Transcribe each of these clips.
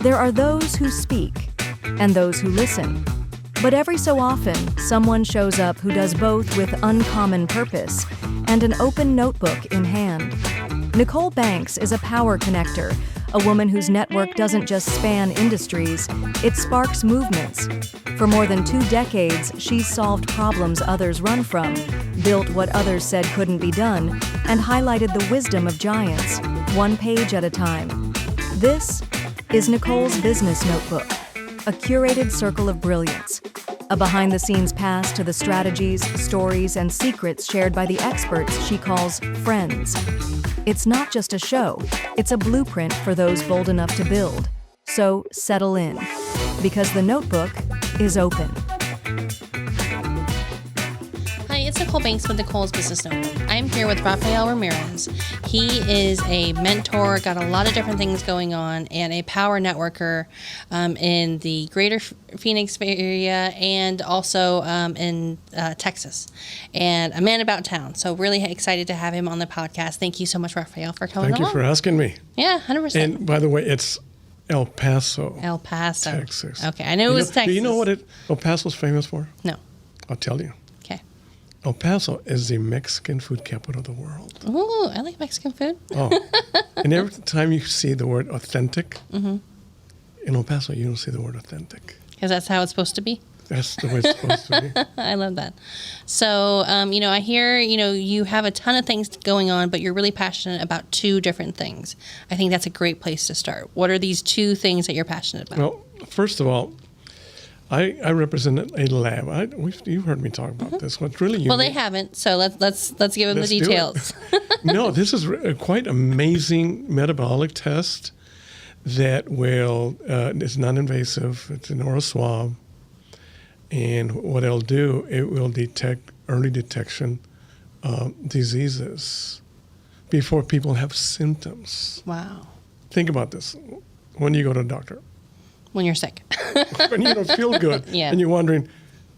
There are those who speak and those who listen. But every so often, someone shows up who does both with uncommon purpose and an open notebook in hand. Nicole Banks is a power connector, a woman whose network doesn't just span industries, it sparks movements. For more than 2 decades, she's solved problems others run from, built what others said couldn't be done, and highlighted the wisdom of giants, one page at a time. This is Nicole's Business Notebook, a curated circle of brilliance, a behind-the-scenes pass to the strategies, stories, and secrets shared by the experts she calls friends. It's not just a show, it's a blueprint for those bold enough to build. So settle in, because the notebook is open. Hi, it's Nicole Banks with Nicole's Business Notebook. I'm here with Rafael Ramirez. He is a mentor, got a lot of different things going on, and a power networker in the greater Phoenix area and also in Texas, and a man about town. So really excited to have him on the podcast. Thank you so much, Rafael, for coming along. Thank you for asking me. Yeah, 100%. And by the way, it's El Paso. El Paso. Texas. Okay, I knew it was Texas. Do you know what El Paso's famous for? No. I'll tell you. Okay. El Paso is the Mexican food capital of the world. Ooh, I like Mexican food. Oh. And every time you see the word authentic, in El Paso, you don't see the word authentic. Because that's how it's supposed to be. That's the way it's supposed to be. I love that. So, I hear, you have a ton of things going on, but you're really passionate about 2 different things. I think that's a great place to start. What are these 2 things that you're passionate about? Well, first of all, I represent a lab. You've heard me talk about this. What's really unique. Well, they haven't, so let's give them the details. No, this is a quite amazing metabolic test that will is non-invasive. It's an oral swab, and what it'll do, it will detect early detection diseases before people have symptoms. Wow. Think about this: when you go to a doctor. When you're sick. When you don't feel good, Yeah. and you're wondering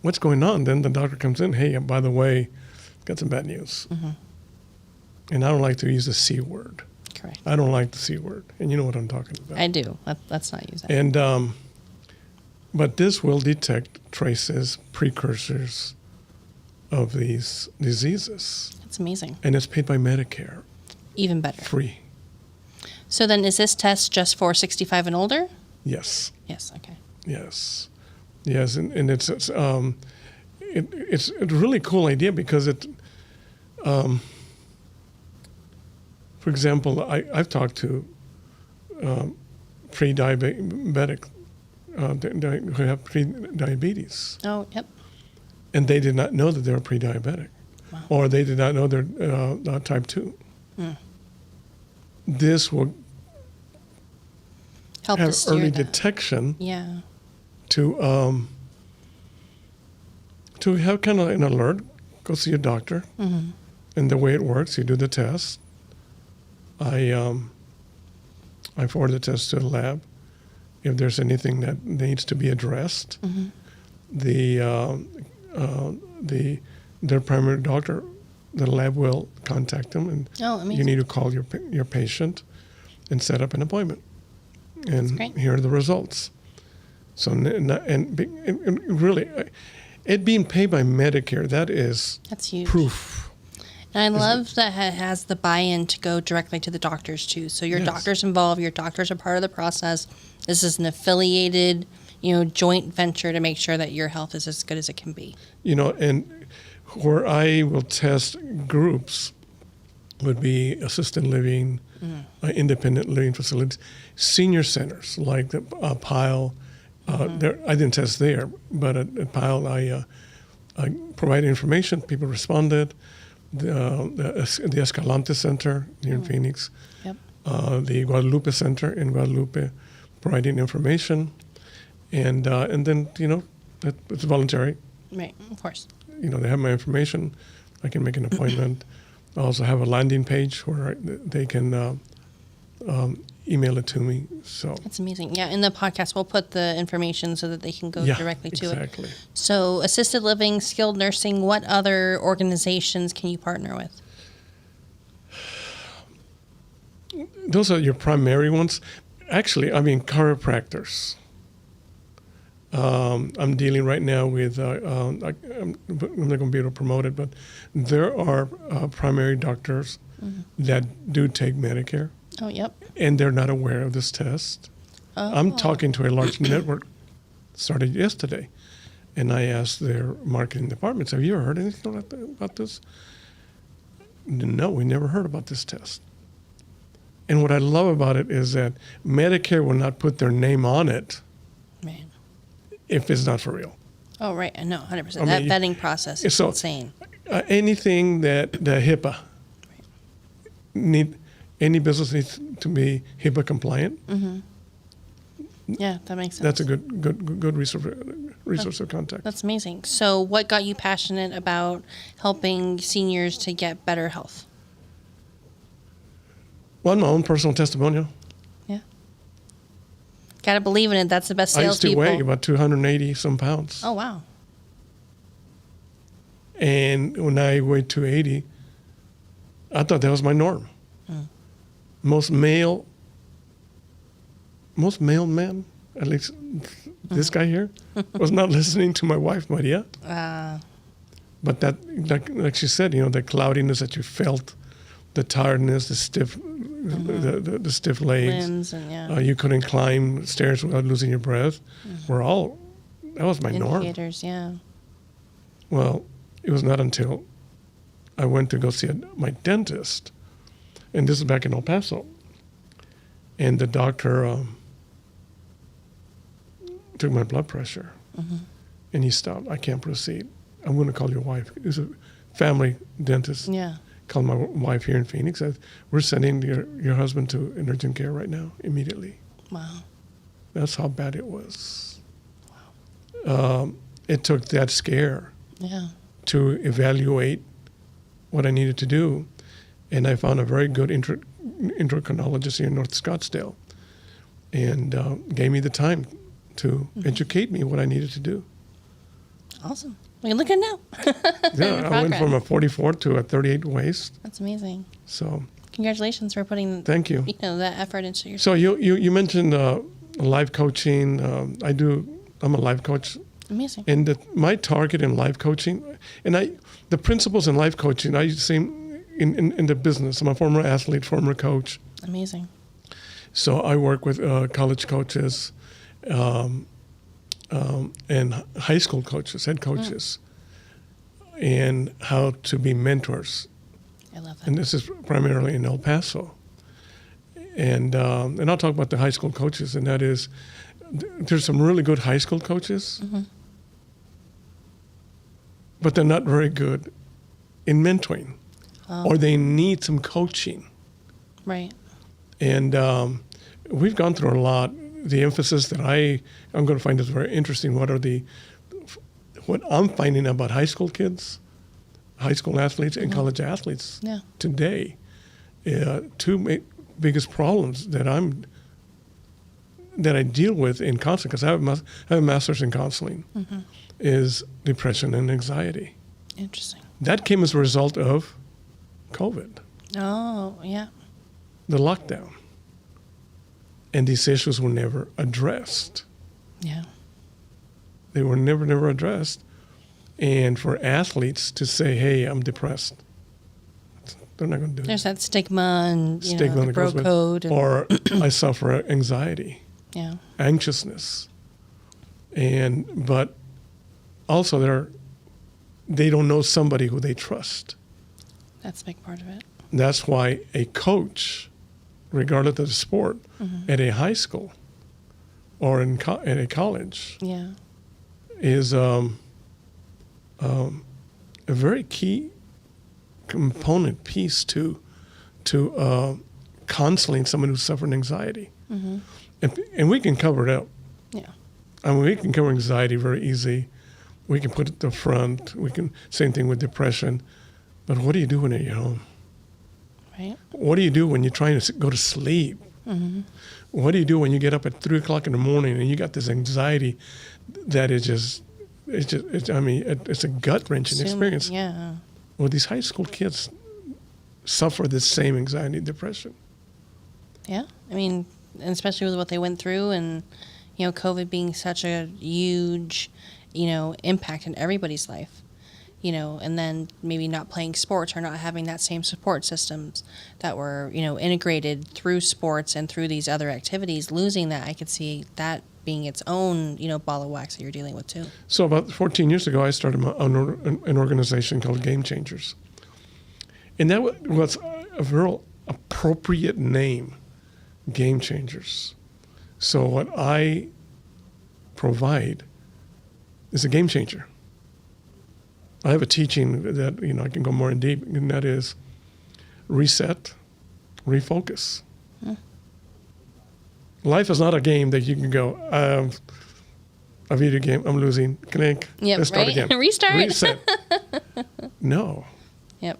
what's going on, then the doctor comes in. Hey, by the way, got some bad news. And I don't like to use the C word. Correct. I don't like the C word, and you know what I'm talking about. I do. Let's not use that. And but this will detect traces, precursors of these diseases, That's amazing. and it's paid by Medicare, Even better. free. So then is this test just for 65 and older? Yes. Yes, okay. Yes, and it's a really cool idea because it, for example, I've talked to pre-diabetic who have pre-diabetes, Oh, yep. and they did not know that they were pre-diabetic, Wow. or they did not know they're type 2. This will Help to have steer early that. detection Yeah. to have kind of an alert. Go see a doctor, and the way it works, you do the test. I forward the test to the lab. If there's anything that needs to be addressed, their primary doctor, the lab will contact them, and Oh, amazing. you need to call your patient and set up an appointment. And great. here are the results. So, really, it being paid by Medicare, that is That's huge. proof. And I love that it has the buy-in to go directly to the doctors too. So your Yes. doctor's involved, your doctors are part of the process. This is an affiliated, joint venture to make sure that your health is as good as it can be. And where I will test groups would be assisted living, independent living facilities, senior centers like the Pile. I didn't test there, but at Pile I provided information. People responded. The Escalante Center here in Phoenix, Yep. the Guadalupe Center in Guadalupe, providing information, and then it's voluntary. Right, of course. They have my information. I can make an appointment. I also have a landing page where they can email it to me. So That's amazing. Yeah, in the podcast, we'll put the information so that they can go directly to exactly. it. So assisted living, skilled nursing, what other organizations can you partner with? Those are your primary ones. Actually, I mean, chiropractors. I'm dealing right now with, I'm not going to be able to promote it, but there are primary doctors that do take Medicare, Oh, yep. and they're not aware of this test. I'm talking to a large network, started yesterday, and I asked their marketing departments, have you ever heard anything about this? No, we never heard about this test. And what I love about it is that Medicare will not put their name on it Man. if it's not for real. Oh, right. No, 100%. I That mean, vetting process is so- insane. Anything that the HIPAA any business needs to be HIPAA compliant. Yeah, that makes sense. That's a good resource of contact. That's amazing. So what got you passionate about helping seniors to get better health? Well, my own personal testimonial. Yeah. Got to believe in it. That's the best I used to salespeople. weigh about 280 some pounds. Oh, wow. And when I weighed 280, I thought that was my norm. Most male men, at least this guy here, was not listening to my wife, Maria. But that, like she said, the cloudiness that you felt, the tiredness, the stiff, the stiff legs, Limbs and you couldn't climb stairs without losing your breath, that was my norm. indicators, yeah. Well, it was not until I went to go see my dentist, and this is back in El Paso, and the doctor took my blood pressure, and he stopped. I can't proceed. I'm going to call your wife. It was a family dentist. Yeah. Called my wife here in Phoenix. Said, we're sending your husband to urgent care right now, immediately. Wow. That's how bad it was. It took that scare to evaluate what I needed to do. And I found a very good endocrinologist here in North Scottsdale, and gave me the time to educate me what I needed to do. Awesome. Well, look at now. Yeah, I went from a 44 to a 38 waist. That's amazing. So Congratulations for putting thank you. That effort into your. So you mentioned life coaching. I'm a life coach. Amazing. And my target in life coaching, and the principles in life coaching, I see in the business. I'm a former athlete, former coach. Amazing. So I work with college coaches and high school coaches, head coaches, and how to be mentors. I love that. And this is primarily in El Paso. And I'll talk about the high school coaches, and that is, there's some really good high school coaches, but they're not very good in mentoring, or they need some coaching. Right. And we've gone through a lot. The emphasis that I'm going to find is very interesting. What I'm finding about high school kids, high school athletes, and college athletes today, two biggest problems that I deal with in counseling, because I have a master's in counseling, is depression and anxiety. Interesting. That came as a result of COVID, Oh, yeah. the lockdown. And these issues were never addressed. Yeah. They were never addressed. And for athletes to say, hey, I'm depressed, they're not going to do There's that. that stigma and Stigma the that bro goes with- code. And, Or I suffer anxiety, yeah. anxiousness. But also they don't know somebody who they trust. That's a big part of it. That's why a coach, regardless of the sport, at a high school or at a college, Yeah. is a very key component piece to counseling someone who's suffering anxiety. And we can cover it up. Yeah. I mean, we can cover anxiety very easy. We can put it at the front. Same thing with depression. But what do you do when you're home? Right. What do you do when you're trying to go to sleep? What do you do when you get up at 3 o'clock in the morning and you got this anxiety that is it's a gut-wrenching experience. Yeah. Well, these high school kids suffer the same anxiety and depression. Yeah. I mean, and especially with what they went through, and COVID being such a huge impact in everybody's life, and then maybe not playing sports or not having that same support systems that were integrated through sports and through these other activities. Losing that, I could see that being its own ball of wax that you're dealing with too. So about 14 years ago, I started an organization called Game Changers, and that was a real appropriate name, Game Changers. So what I provide is a game changer. I have a teaching that I can go more in deep, and that is reset, refocus. Life is not a game that you can go, a video game, I'm losing, clink, let's start again. Restart. Reset. No. Yep.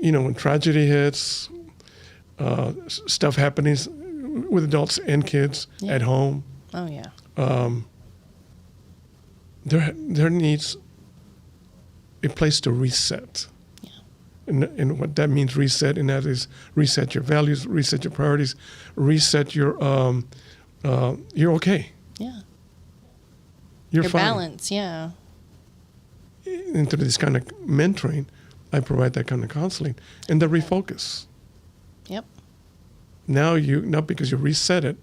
When tragedy hits, stuff happening with adults and kids at home. Oh, yeah. There needs a place to reset. Yeah. And what that means, reset, and that is reset your values, reset your priorities, reset your, you're okay. Yeah. You're your fine. Balance, yeah. And through this kind of mentoring, I provide that kind of counseling. And the refocus. Yep. Now because you reset it,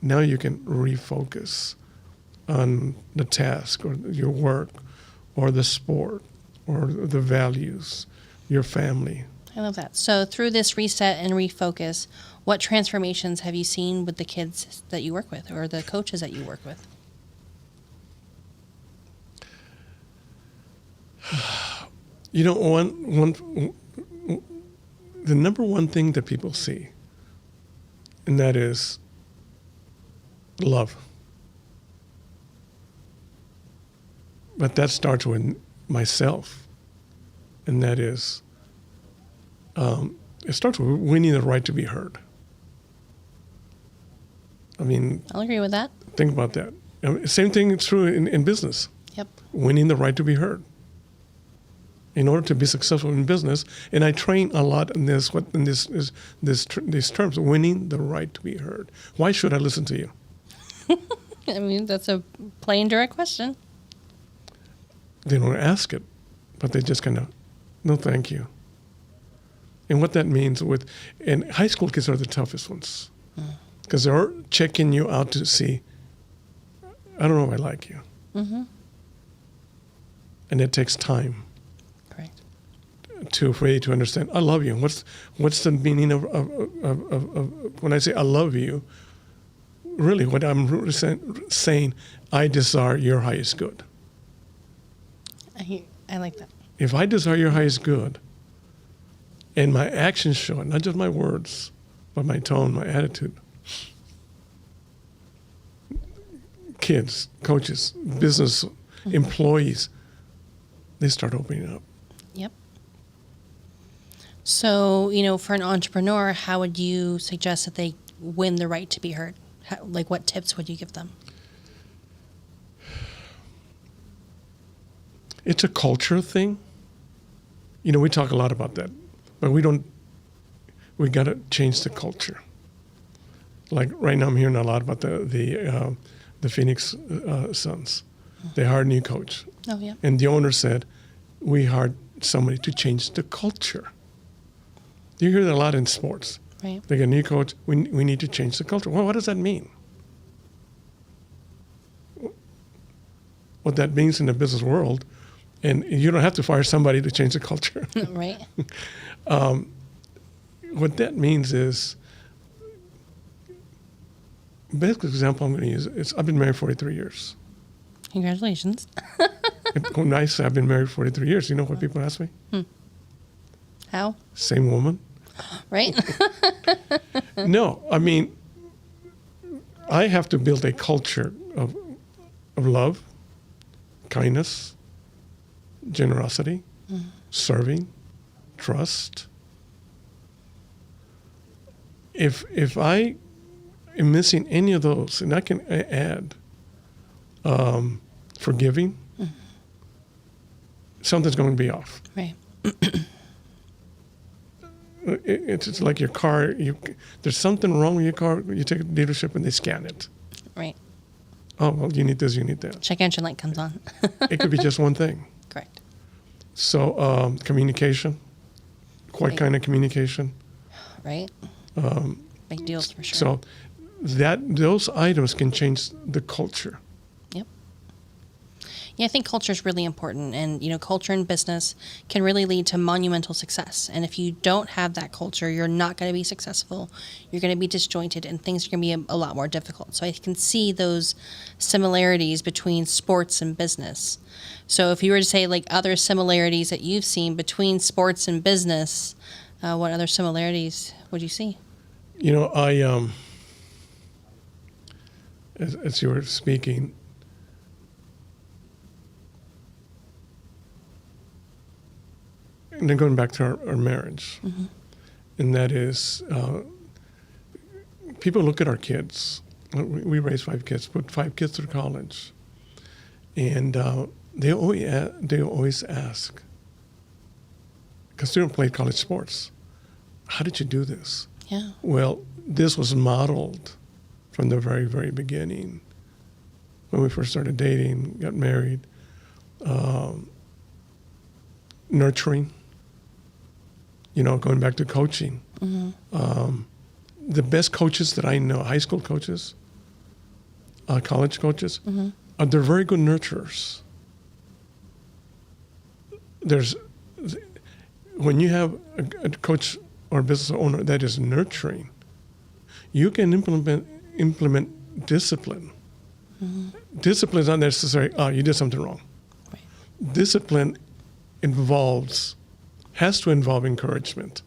now you can refocus on the task or your work or the sport or the values, your family. I love that. So through this reset and refocus, what transformations have you seen with the kids that you work with or the coaches that you work with? The number one thing that people see, and that is love. But that starts with myself, and that is, it starts with winning the right to be heard. I mean, I'll agree with that. Think about that. Same thing is true in business. Yep. Winning the right to be heard. In order to be successful in business, and I train a lot in these terms, winning the right to be heard. Why should I listen to you? I mean, that's a plain, direct question. They don't ask it, but they just kind of, no, thank you. And what that means and high school kids are the toughest ones because they're checking you out to see, I don't know if I like you. Mm-hmm. And it takes time. Correct. For you to understand, I love you. What's the meaning of when I say I love you? Really, what I'm really saying, I desire your highest good. I like that. If I desire your highest good, and my actions show it, not just my words, but my tone, my attitude. Kids, coaches, business employees, they start opening up. Yep. So, for an entrepreneur, how would you suggest that they win the right to be heard? What tips would you give them? It's a culture thing. We talk a lot about that, but we got to change the culture. Like right now I'm hearing a lot about the Phoenix Suns. They hired a new coach. Oh, yeah. And the owner said, we hired somebody to change the culture. You hear that a lot in sports. Right. They get a new coach, we need to change the culture. Well, what does that mean? What that means in the business world, and you don't have to fire somebody to change the culture. Right. What that means is, basic example I'm going to use is I've been married 43 years. Congratulations. When I say I've been married 43 years, you know what people ask me? How? Same woman. Right? No, I mean, I have to build a culture of love, kindness, generosity, serving, trust. If I am missing any of those, and I can add forgiving, something's going to be off. Right. it's like your car. There's something wrong with your car. You take it to the dealership and they scan it. Right. Oh, well, you need this, you need that. Check engine light comes on. It could be just one thing. Correct. So communication, Right. kind of communication. Right. Big deals for sure. So those items can change the culture. Yep. Yeah, I think culture is really important, and culture in business can really lead to monumental success. And if you don't have that culture, you're not going to be successful. You're going to be disjointed, and things are going to be a lot more difficult. So I can see those similarities between sports and business. So if you were to say like other similarities that you've seen between sports and business, what other similarities would you see? I as you were speaking, and then going back to our marriage, and that is, people look at our kids. We raised 5 kids, put 5 kids through college, and they always ask, because they don't play college sports, how did you do this? Yeah. Well, this was modeled from the very, very beginning. When we first started dating, got married, nurturing, going back to coaching. The best coaches that I know, high school coaches, college coaches, they're very good nurturers. When you have a coach or business owner that is nurturing, you can implement discipline. Discipline is not necessary. Oh, you did something wrong. Right. Discipline has to involve encouragement.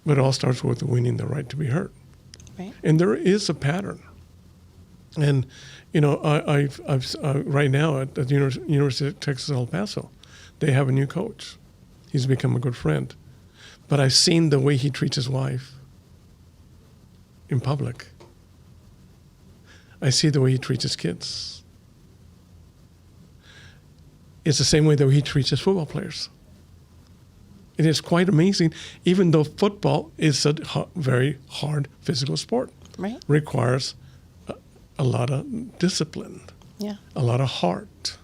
But it all starts with winning the right to be heard. Right. And there is a pattern. And I've right now at the University of Texas El Paso, they have a new coach. He's become a good friend. But I've seen the way he treats his wife in public. I see the way he treats his kids. It's the same way that he treats his football players. It is quite amazing, even though football is a very hard physical sport. Right. Requires a lot of discipline, Yeah. a lot of heart.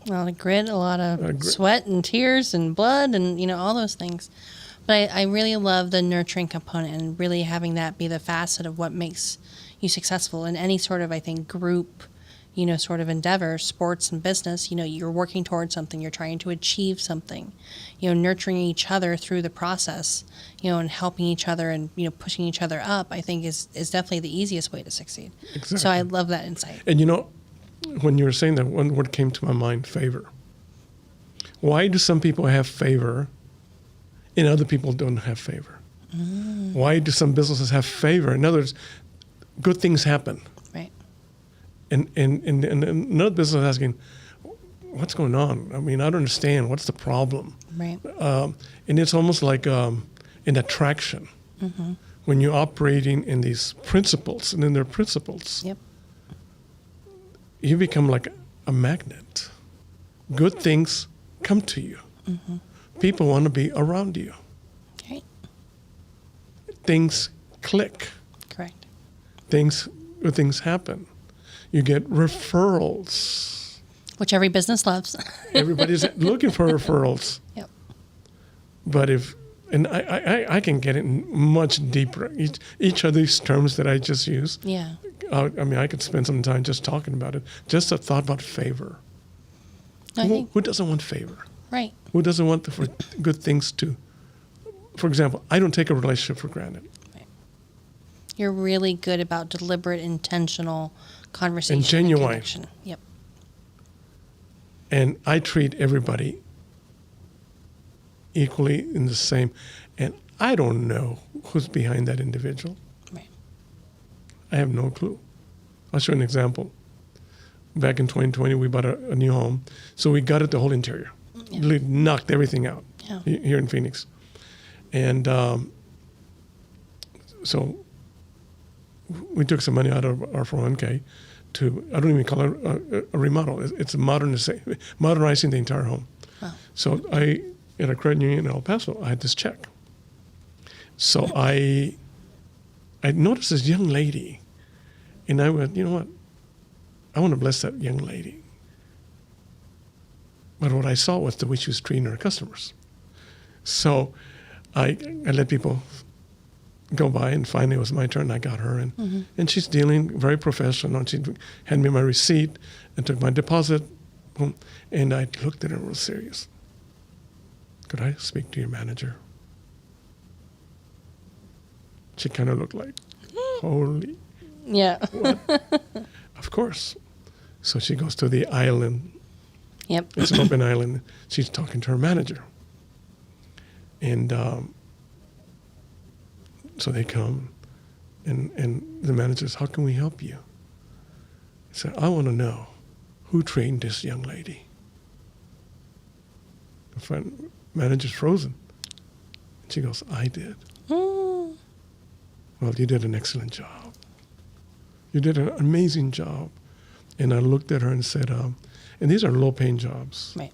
A lot of grit, a lot of sweat and tears and blood and, all those things. But I really love the nurturing component and really having that be the facet of what makes you successful in any sort of, I think, group, sort of endeavor, sports and business. You're working towards something, you're trying to achieve something, nurturing each other through the process, and helping each other and, pushing each other up, I think is definitely the easiest way to succeed. Exactly. So I love that insight. And when you were saying that, one word came to my mind, favor. Why do some people have favor and other people don't have favor? Why do some businesses have favor? In other words, good things happen. Right. And another business is asking, what's going on? I mean, I don't understand. What's the problem? Right. And it's almost like an attraction. When you're operating in these principles, and in their principles, Yep. you become like a magnet. Good things come to you. People want to be around you. Right. Things click. Correct. Good things happen. You get referrals. Which every business loves. Everybody's looking for referrals. Yep. But I can get it much deeper. Each of these terms that I just used. Yeah. I could spend some time just talking about it. Just a thought about favor. Who doesn't want favor? Right. Who doesn't want for good things to? For example, I don't take a relationship for granted. Right. You're really good about deliberate, intentional conversation And genuine. connection. Yep. And I treat everybody equally in the same. And I don't know who's behind that individual. Right. I have no clue. I'll show you an example. Back in 2020, we bought a new home. So we gutted the whole interior. Yeah. Really knocked everything out Yeah. here in Phoenix. And so we took some money out of our 401k to, I don't even call it a remodel. It's modernizing the entire home. Wow. So I at a credit union in El Paso, I had this check. So I noticed this young lady, and I went, you know what? I want to bless that young lady. But what I saw was the way she was treating her customers. So I let people go by, and finally it was my turn. I got her, and she's dealing very professional. And she handed me my receipt and took my deposit, boom, and I looked at her real serious. Could I speak to your manager? She kind of looked like, holy. Yeah. What? Of course. So she goes to the island. Yep. It's an open island. She's talking to her manager. And so they come, and the manager says, how can we help you? He said, I want to know who trained this young lady. The manager's frozen. And she goes, I did. Well, you did an excellent job. You did an amazing job. And I looked at her and said, and these are low-paying jobs. Right.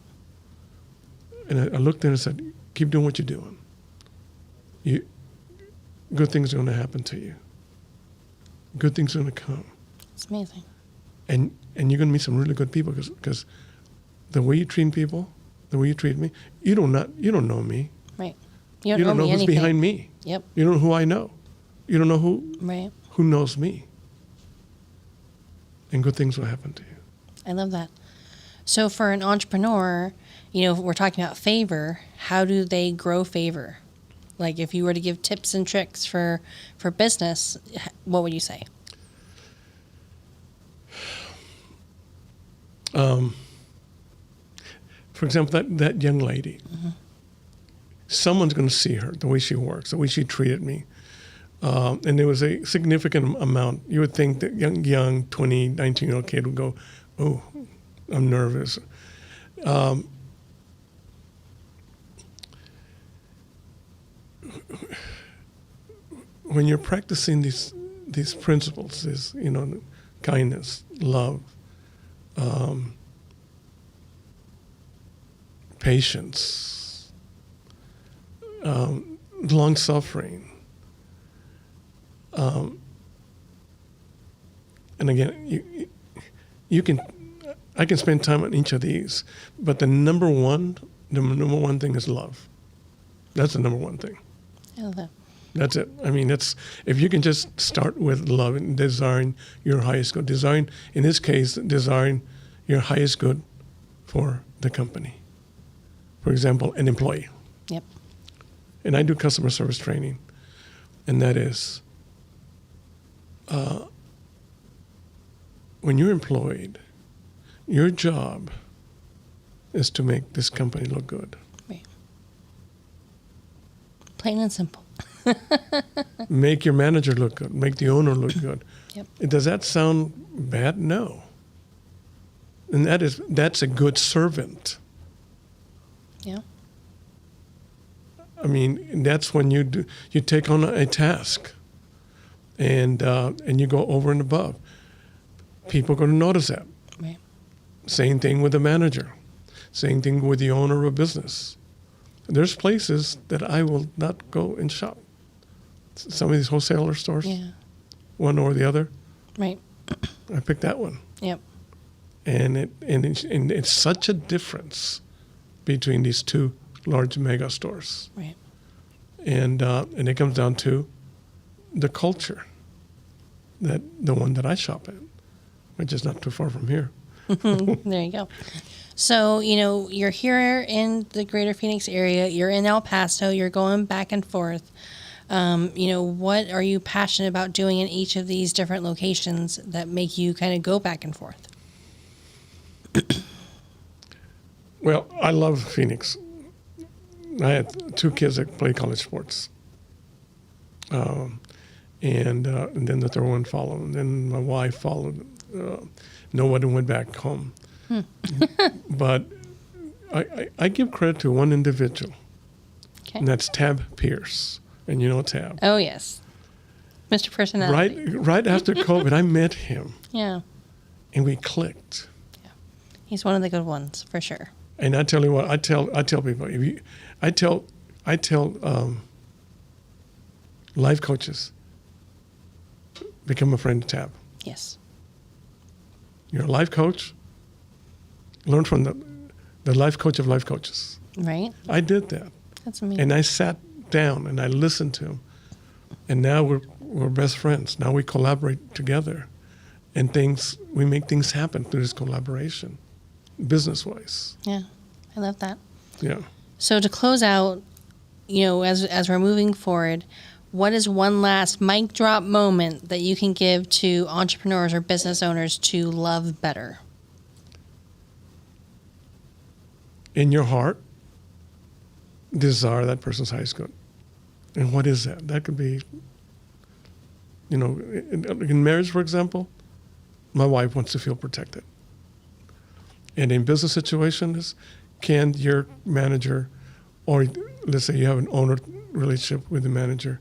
And I looked at her and said, keep doing what you're doing. Good things are going to happen to you. Good things are going to come. It's amazing. And you're going to meet some really good people because the way you treat people, the way you treat me, you don't know me. Right. You don't know who's anything. behind me. Yep. You don't know who I know. You don't know who knows me. And good things will happen to you. I love that. So for an entrepreneur, we're talking about favor. How do they grow favor? Like if you were to give tips and tricks for business, what would you say? For example, that young lady, someone's going to see her, the way she works, the way she treated me. And there was a significant amount. You would think that young 20, 19-year-old kid would go, oh, I'm nervous. When you're practicing these principles, this kindness, love, patience, long suffering. And again, I can spend time on each of these, but the number one thing is love. That's the number one thing. I love that. That's it. I mean, if you can just start with love and desiring your highest good, in this case, desiring your highest good for the company. For example, an employee. Yep. And I do customer service training, and that is, when you're employed, your job is to make this company look good. Right. Plain and simple. Make your manager look good. Make the owner look good. Yep. Does that sound bad? No. And that's a good servant. Yeah. I mean, that's when you take on a task, and you go over and above. People are going to notice that. Right. Same thing with the manager. Same thing with the owner of a business. There's places that I will not go and shop. Some of these wholesaler stores, one or the other. Right. I picked that one. Yep. And it's such a difference between these two large mega stores. Right. And it comes down to the culture, that the one that I shop at, which is not too far from here. There you go. So, you're here in the greater Phoenix area. You're in El Paso. You're going back and forth. What are you passionate about doing in each of these different locations that make you kind of go back and forth? Well, I love Phoenix. I had two kids that play college sports. And then the third one followed. And then my wife followed. Nobody went back home. But I give credit to one individual, and that's Tab Pierce. And you know Tab. Oh, yes. Mr. Personality. Right after COVID, I met him. Yeah. And we clicked. Yeah. He's one of the good ones, for sure. And I tell you what, I tell people, I tell life coaches, become a friend to Tab. Yes. You're a life coach. Learn from the life coach of life coaches. Right. I did that. That's amazing. And I sat down and I listened to him. And now we're best friends. Now we collaborate together. And we make things happen through this collaboration, business-wise. Yeah, I love that. Yeah. So to close out, as we're moving forward, what is one last mic drop moment that you can give to entrepreneurs or business owners to love better? In your heart, desire that person's highest good. And what is that? That could be, in marriage, for example, my wife wants to feel protected. And in business situations, can your manager, or let's say you have an owner relationship with the manager,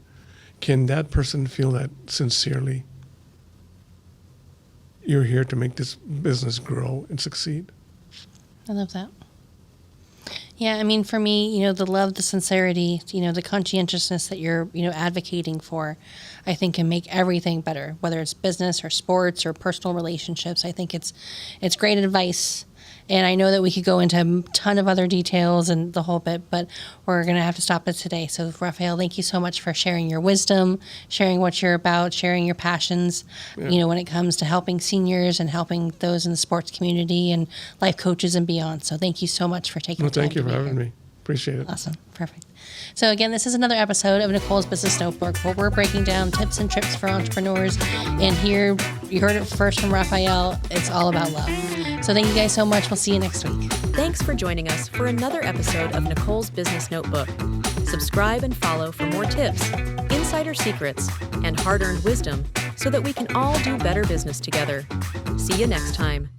can that person feel that sincerely you're here to make this business grow and succeed? I love that. Yeah, I mean, for me, the love, the sincerity, the conscientiousness that you're, advocating for, I think can make everything better, whether it's business or sports or personal relationships. I think it's great advice. And I know that we could go into a ton of other details and the whole bit, but we're going to have to stop it today. So, Rafael, thank you so much for sharing your wisdom, sharing what you're about, sharing your passions, when it comes to helping seniors and helping those in the sports community and life coaches and beyond. So thank you so much for taking the time. Thank you for having me. Appreciate it. Awesome. Perfect. So again, this is another episode of Nicole's Business Notebook, where we're breaking down tips and tricks for entrepreneurs. And here, you heard it first from Rafael, it's all about love. So thank you guys so much. We'll see you next week. Thanks for joining us for another episode of Nicole's Business Notebook. Subscribe and follow for more tips, insider secrets, and hard-earned wisdom so that we can all do better business together. See you next time.